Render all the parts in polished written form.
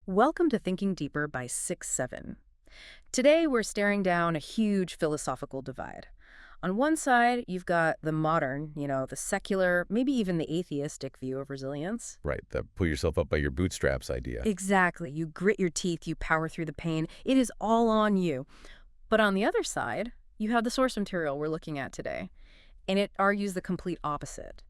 Welcome to Thinking Deeper by 6-7. Today we're staring down a huge philosophical divide. On one side, you've got the modern, the secular, maybe even the atheistic view of resilience. Right, the pull yourself up by your bootstraps idea. Exactly. You grit your teeth, you power through the pain. It is all on you. But on the other side, you have the source material we're looking at today, and it argues the complete opposite.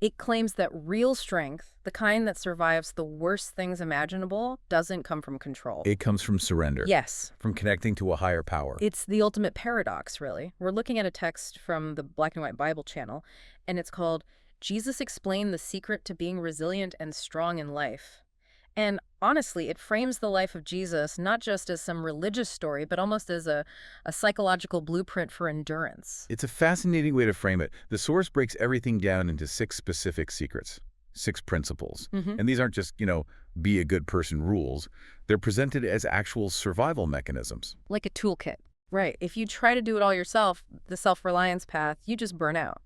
It claims that real strength, the kind that survives the worst things imaginable, doesn't come from control. It comes from surrender. Yes. From connecting to a higher power. It's the ultimate paradox, really. We're looking at a text from the Black and White Bible channel, and it's called Jesus Explained the Secret to Being Resilient and Strong in Life. And honestly, it frames the life of Jesus not just as some religious story, but almost as a psychological blueprint for endurance. It's a fascinating way to frame it. The source breaks everything down into 6 specific secrets, 6 principles. And these aren't just, be a good person rules. They're presented as actual survival mechanisms. Like a toolkit. Right. If you try to do it all yourself, the self-reliance path, you just burn out.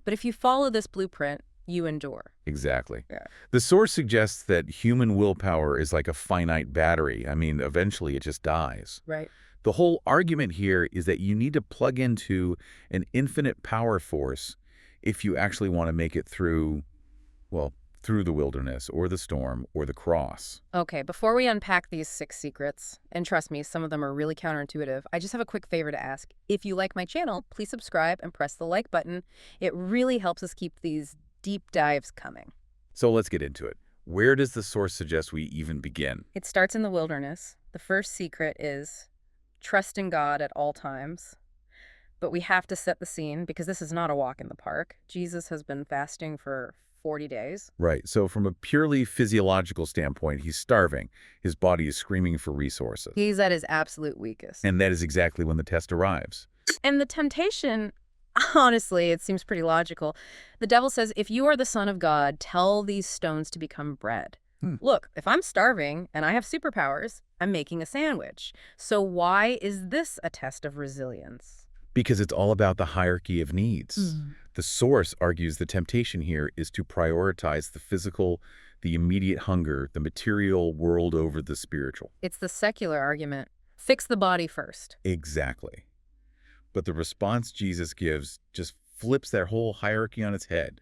But if you follow this blueprint, you endure. Exactly. Yeah. The source suggests that human willpower is like a finite battery. I mean, eventually it just dies. Right. The whole argument here is that you need to plug into an infinite power force if you actually want to make it through, well, through the wilderness or the storm or the cross. Okay, before we unpack these 6 secrets, and trust me, some of them are really counterintuitive, I just have a quick favor to ask. If you like my channel, please subscribe and press the like button. It really helps us keep these deep dives coming. So let's get into it. Where does the source suggest we even begin? It starts in the wilderness. The first secret is trust in God at all times. But we have to set the scene because this is not a walk in the park. Jesus has been fasting for 40 days. Right. So from a purely physiological standpoint, he's starving. His body is screaming for resources. He's at his absolute weakest. And that is exactly when the test arrives. And the temptation, honestly, it seems pretty logical. The devil says, if you are the Son of God, tell these stones to become bread. Look, if I'm starving and I have superpowers, I'm making a sandwich. So why is this a test of resilience? Because it's all about the hierarchy of needs. The source argues the temptation here is to prioritize the physical, the immediate hunger, the material world over the spiritual. It's the secular argument. Fix the body first. Exactly. But the response Jesus gives just flips that whole hierarchy on its head.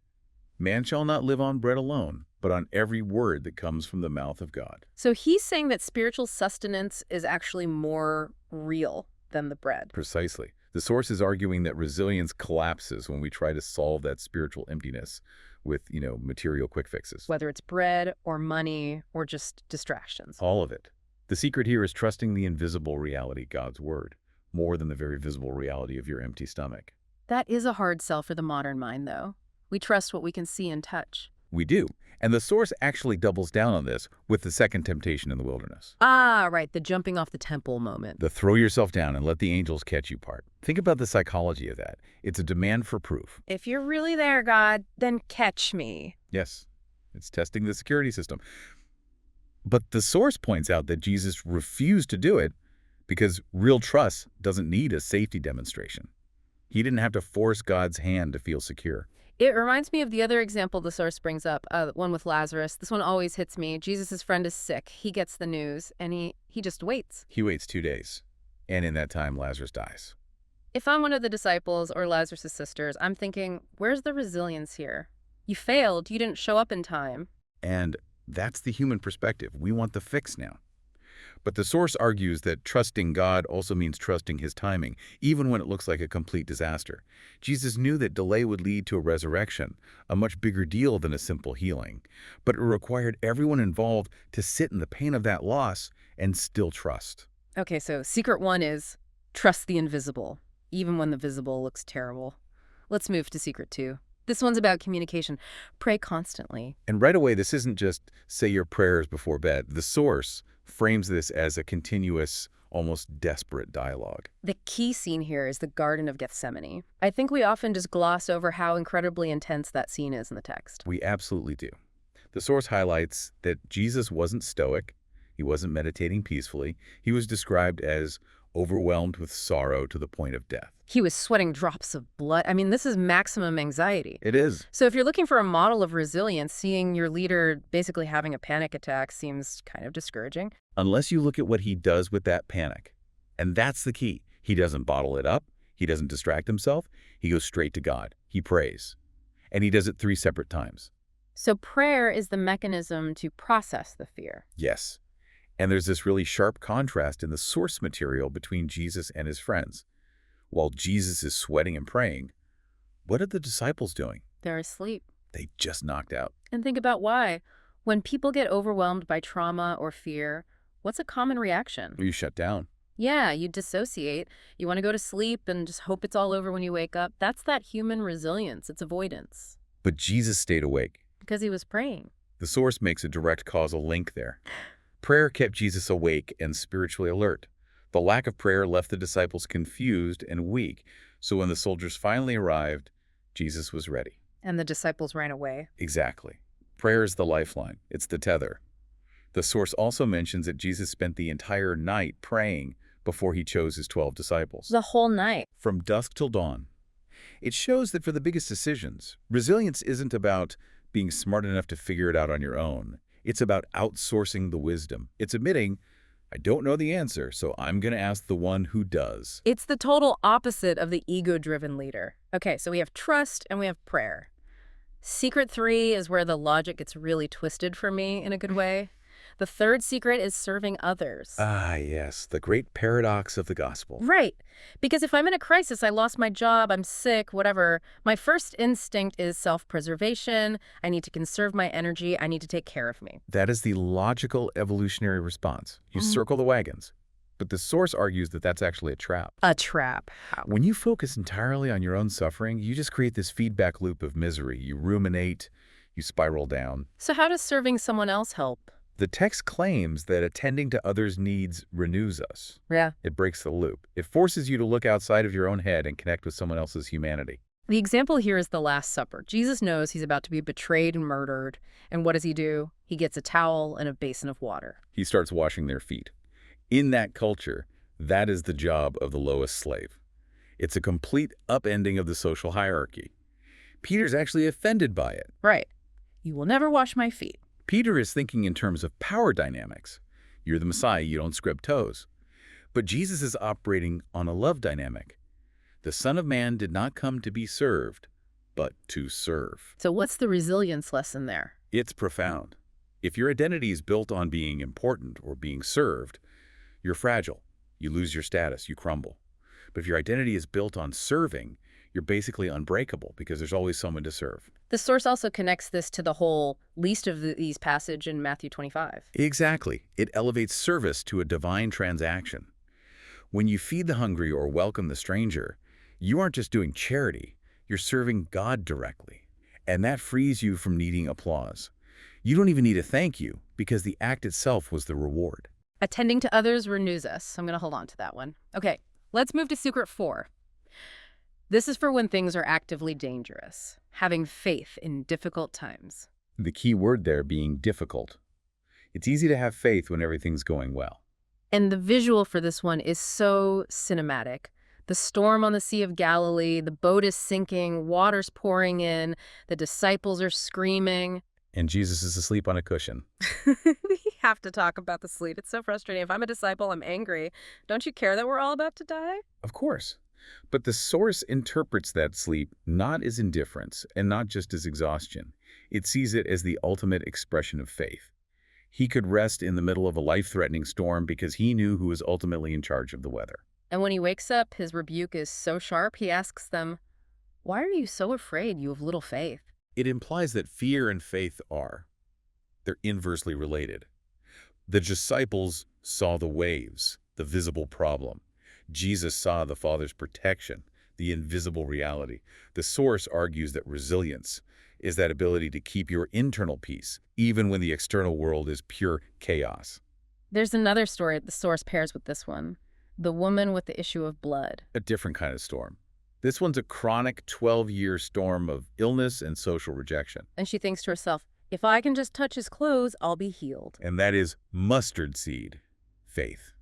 Man shall not live on bread alone, but on every word that comes from the mouth of God. So he's saying that spiritual sustenance is actually more real than the bread. Precisely. The source is arguing that resilience collapses when we try to solve that spiritual emptiness with, material quick fixes. Whether it's bread or money or just distractions. All of it. The secret here is trusting the invisible reality, God's word, more than the very visible reality of your empty stomach. That is a hard sell for the modern mind, though. We trust what we can see and touch. We do. And the source actually doubles down on this with the second temptation in the wilderness. Ah, right, the jumping off the temple moment. The throw yourself down and let the angels catch you part. Think about the psychology of that. It's a demand for proof. If you're really there, God, then catch me. Yes, it's testing the security system. But the source points out that Jesus refused to do it because real trust doesn't need a safety demonstration. He didn't have to force God's hand to feel secure. It reminds me of the other example the source brings up, one with Lazarus. This one always hits me. Jesus' friend is sick. He gets the news, and he just waits. He waits 2 days, and in that time, Lazarus dies. If I'm one of the disciples or Lazarus' sisters, I'm thinking, where's the resilience here? You failed. You didn't show up in time. And that's the human perspective. We want the fix now. But the source argues that trusting God also means trusting his timing, even when it looks like a complete disaster. Jesus knew that delay would lead to a resurrection, a much bigger deal than a simple healing. But it required everyone involved to sit in the pain of that loss and still trust. Okay, so secret 1 is trust the invisible, even when the visible looks terrible. Let's move to secret 2. This one's about communication. Pray constantly. And right away, this isn't just say your prayers before bed. The source frames this as a continuous, almost desperate dialogue. The key scene here is the Garden of Gethsemane. I think we often just gloss over how incredibly intense that scene is in the text. We absolutely do. The source highlights that Jesus wasn't stoic. He wasn't meditating peacefully. He was described as overwhelmed with sorrow to the point of death. He was sweating drops of blood. I mean, this is maximum anxiety. It is. So if you're looking for a model of resilience, seeing your leader basically having a panic attack seems kind of discouraging. Unless you look at what he does with that panic. And that's the key. He doesn't bottle it up. He doesn't distract himself. He goes straight to God. He prays. And he does it 3 separate times. So prayer is the mechanism to process the fear. Yes. And there's this really sharp contrast in the source material between Jesus and his friends. While Jesus is sweating and praying, what are the disciples doing? They're asleep. They just knocked out. And think about why. When people get overwhelmed by trauma or fear, what's a common reaction? You shut down. Yeah, you dissociate. You want to go to sleep and just hope it's all over when you wake up. That's that human resilience. It's avoidance. But Jesus stayed awake. Because he was praying. The source makes a direct causal link there. Prayer kept Jesus awake and spiritually alert. The lack of prayer left the disciples confused and weak, so when the soldiers finally arrived, Jesus was ready. And the disciples ran away. Exactly. Prayer is the lifeline. It's the tether. The source also mentions that Jesus spent the entire night praying before he chose his 12 disciples. The whole night. From dusk till dawn. It shows that for the biggest decisions, resilience isn't about being smart enough to figure it out on your own. It's about outsourcing the wisdom. It's admitting, I don't know the answer, so I'm going to ask the one who does. It's the total opposite of the ego-driven leader. Okay, so we have trust and we have prayer. Secret 3 is where the logic gets really twisted for me in a good way. The third secret is serving others. Ah, yes, the great paradox of the gospel. Right. Because if I'm in a crisis, I lost my job, I'm sick, whatever, my first instinct is self-preservation. I need to conserve my energy. I need to take care of me. That is the logical evolutionary response. You circle the wagons. But the source argues that that's actually a trap. A trap. How? When you focus entirely on your own suffering, you just create this feedback loop of misery. You ruminate, you spiral down. So how does serving someone else help? The text claims that attending to others' needs renews us. Yeah. It breaks the loop. It forces you to look outside of your own head and connect with someone else's humanity. The example here is the Last Supper. Jesus knows he's about to be betrayed and murdered. And what does he do? He gets a towel and a basin of water. He starts washing their feet. In that culture, that is the job of the lowest slave. It's a complete upending of the social hierarchy. Peter's actually offended by it. Right. You will never wash my feet. Peter is thinking in terms of power dynamics. You're the Messiah, you don't scrub toes. But Jesus is operating on a love dynamic. The Son of Man did not come to be served, but to serve. So what's the resilience lesson there? It's profound. If your identity is built on being important or being served, you're fragile. You lose your status, you crumble. But if your identity is built on serving, you're basically unbreakable because there's always someone to serve. The source also connects this to the whole least of these passage in Matthew 25. Exactly. It elevates service to a divine transaction. When you feed the hungry or welcome the stranger, you aren't just doing charity, you're serving God directly. And that frees you from needing applause. You don't even need a thank you because the act itself was the reward. Attending to others renews us. I'm going to hold on to that one. Okay, let's move to secret 4. This is for when things are actively dangerous. Having faith in difficult times. The key word there being difficult. It's easy to have faith when everything's going well. And the visual for this one is so cinematic. The storm on the Sea of Galilee, the boat is sinking, water's pouring in, the disciples are screaming. And Jesus is asleep on a cushion. We have to talk about the sleep. It's so frustrating. If I'm a disciple, I'm angry. Don't you care that we're all about to die? Of course. But the source interprets that sleep not as indifference and not just as exhaustion. It sees it as the ultimate expression of faith. He could rest in the middle of a life-threatening storm because he knew who was ultimately in charge of the weather. And when he wakes up, his rebuke is so sharp, he asks them, "Why are you so afraid? You have little faith." It implies that fear and faith they're inversely related. The disciples saw the waves, the visible problem. Jesus saw the Father's protection, the invisible reality. The source argues that resilience is that ability to keep your internal peace, even when the external world is pure chaos. There's another story the source pairs with this one. The woman with the issue of blood. A different kind of storm. This one's a chronic 12-year storm of illness and social rejection. And she thinks to herself, if I can just touch his clothes, I'll be healed. And that is mustard seed faith.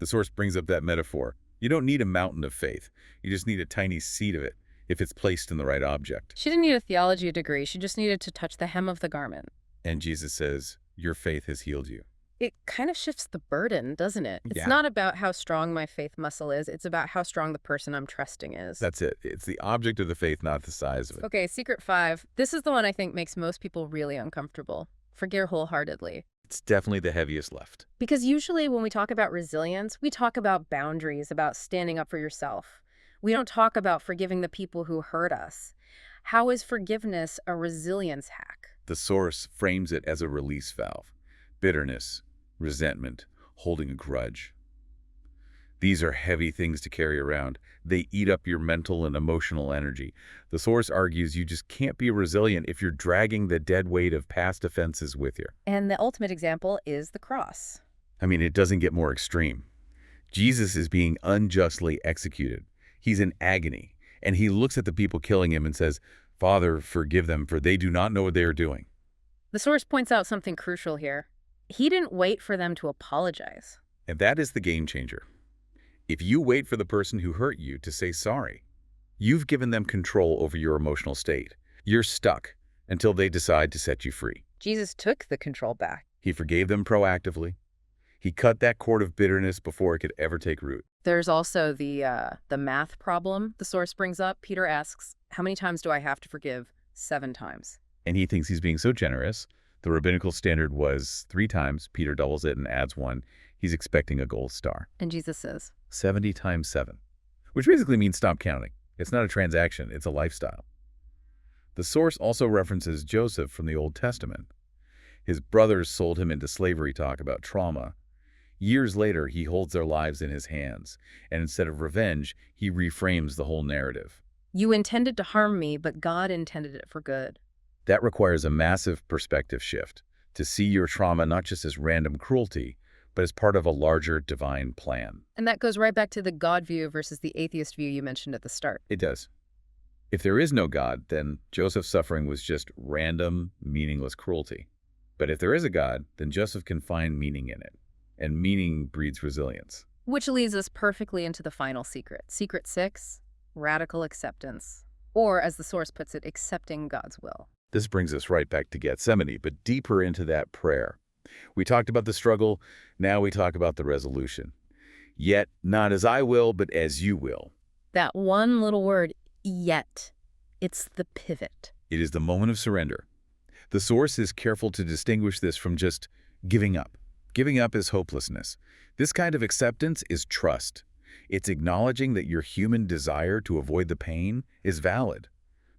The source brings up that metaphor. You don't need a mountain of faith. You just need a tiny seed of it if it's placed in the right object. She didn't need a theology degree. She just needed to touch the hem of the garment. And Jesus says, your faith has healed you. It kind of shifts the burden, doesn't it? It's Yeah. not about how strong my faith muscle is. It's about how strong the person I'm trusting is. That's it. It's the object of the faith, not the size of it. Okay, secret 5. This is the one I think makes most people really uncomfortable. Forgive wholeheartedly. It's definitely the heaviest left. Because usually when we talk about resilience, we talk about boundaries, about standing up for yourself. We don't talk about forgiving the people who hurt us. How is forgiveness a resilience hack? The source frames it as a release valve. Bitterness, resentment, holding a grudge. These are heavy things to carry around. They eat up your mental and emotional energy. The source argues you just can't be resilient if you're dragging the dead weight of past offenses with you. And the ultimate example is the cross. I mean, it doesn't get more extreme. Jesus is being unjustly executed. He's in agony, and he looks at the people killing him and says, Father, forgive them, for they do not know what they are doing. The source points out something crucial here. He didn't wait for them to apologize. And that is the game changer. If you wait for the person who hurt you to say sorry, you've given them control over your emotional state. You're stuck until they decide to set you free. Jesus took the control back. He forgave them proactively. He cut that cord of bitterness before it could ever take root. There's also the math problem the source brings up. Peter asks, how many times do I have to forgive? 7 times. And he thinks he's being so generous. The rabbinical standard was 3 times. Peter doubles it and adds 1. He's expecting a gold star. And Jesus says, 70 times 7, which basically means stop counting. It's not a transaction, it's a lifestyle. The source also references Joseph from the Old Testament. His brothers sold him into slavery talk about trauma. Years later, he holds their lives in his hands, and instead of revenge, he reframes the whole narrative. you intended to harm me, but God intended it for good. That requires a massive perspective shift, to see your trauma not just as random cruelty, but as part of a larger divine plan. And that goes right back to the God view versus the atheist view you mentioned at the start. It does. If there is no God, then Joseph's suffering was just random, meaningless cruelty. But if there is a God, then Joseph can find meaning in it. And meaning breeds resilience. Which leads us perfectly into the final secret. Secret 6, radical acceptance. Or, as the source puts it, accepting God's will. This brings us right back to Gethsemane, but deeper into that prayer. We talked about the struggle, now we talk about the resolution. Yet, not as I will, but as you will. That one little word, yet. It's the pivot. It is the moment of surrender. The source is careful to distinguish this from just giving up. Giving up is hopelessness. This kind of acceptance is trust. It's acknowledging that your human desire to avoid the pain is valid,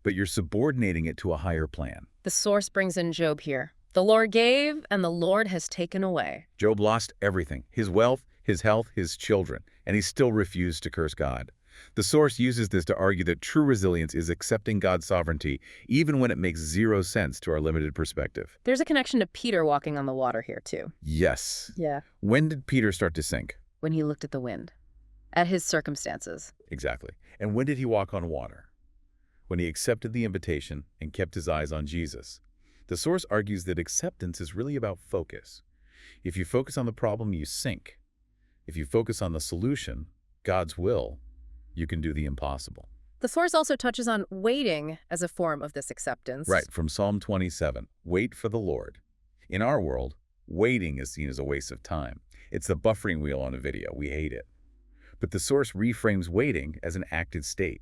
but you're subordinating it to a higher plan. The source brings in Job here. The Lord gave, and the Lord has taken away. Job lost everything, his wealth, his health, his children, and he still refused to curse God. The source uses this to argue that true resilience is accepting God's sovereignty, even when it makes zero sense to our limited perspective. There's a connection to Peter walking on the water here, too. Yes. Yeah. When did Peter start to sink? When he looked at the wind. At his circumstances. Exactly. And when did he walk on water? When he accepted the invitation and kept his eyes on Jesus. The source argues that acceptance is really about focus. If you focus on the problem, you sink. If you focus on the solution, God's will, you can do the impossible. The source also touches on waiting as a form of this acceptance. Right, from Psalm 27, wait for the Lord. In our world, waiting is seen as a waste of time. It's the buffering wheel on a video. We hate it. But the source reframes waiting as an active state.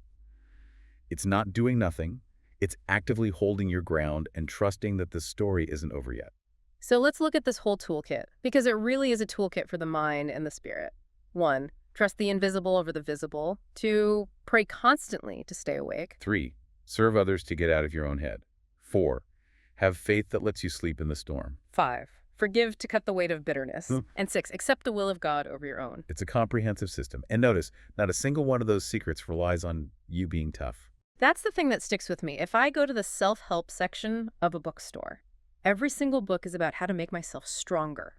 It's not doing nothing. It's actively holding your ground and trusting that the story isn't over yet. So let's look at this whole toolkit, because it really is a toolkit for the mind and the spirit. 1, trust the invisible over the visible. 2, pray constantly to stay awake. 3, serve others to get out of your own head. 4, have faith that lets you sleep in the storm. 5, forgive to cut the weight of bitterness. And 6, accept the will of God over your own. It's a comprehensive system. And notice, not a single one of those secrets relies on you being tough. That's the thing that sticks with me. If I go to the self-help section of a bookstore, every single book is about how to make myself stronger,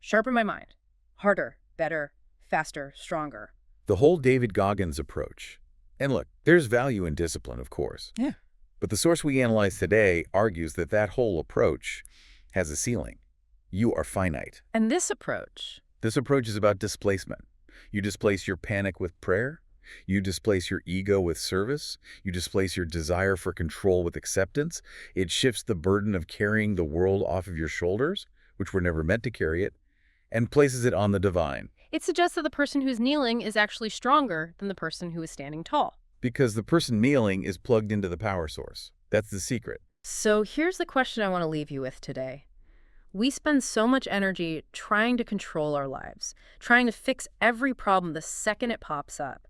sharpen my mind, harder, better, faster, stronger. The whole David Goggins approach. And look, there's value in discipline, of course. Yeah. But the source we analyze today argues that that whole approach has a ceiling. You are finite. And this approach, This approach is about displacement. You displace your panic with prayer. You displace your ego with service. You displace your desire for control with acceptance. It shifts the burden of carrying the world off of your shoulders, which were never meant to carry it, and places it on the divine. It suggests that the person who's kneeling is actually stronger than the person who is standing tall. Because the person kneeling is plugged into the power source. That's the secret. So here's the question I want to leave you with today. We spend so much energy trying to control our lives, trying to fix every problem the second it pops up.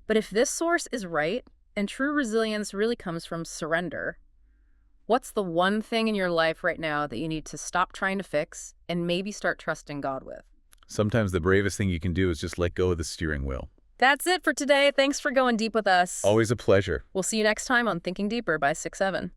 But if this source is right, and true resilience really comes from surrender, what's the one thing in your life right now that you need to stop trying to fix and maybe start trusting God with? Sometimes the bravest thing you can do is just let go of the steering wheel. That's it for today. Thanks for going deep with us. Always a pleasure. We'll see you next time on Thinking Deeper by 6-7.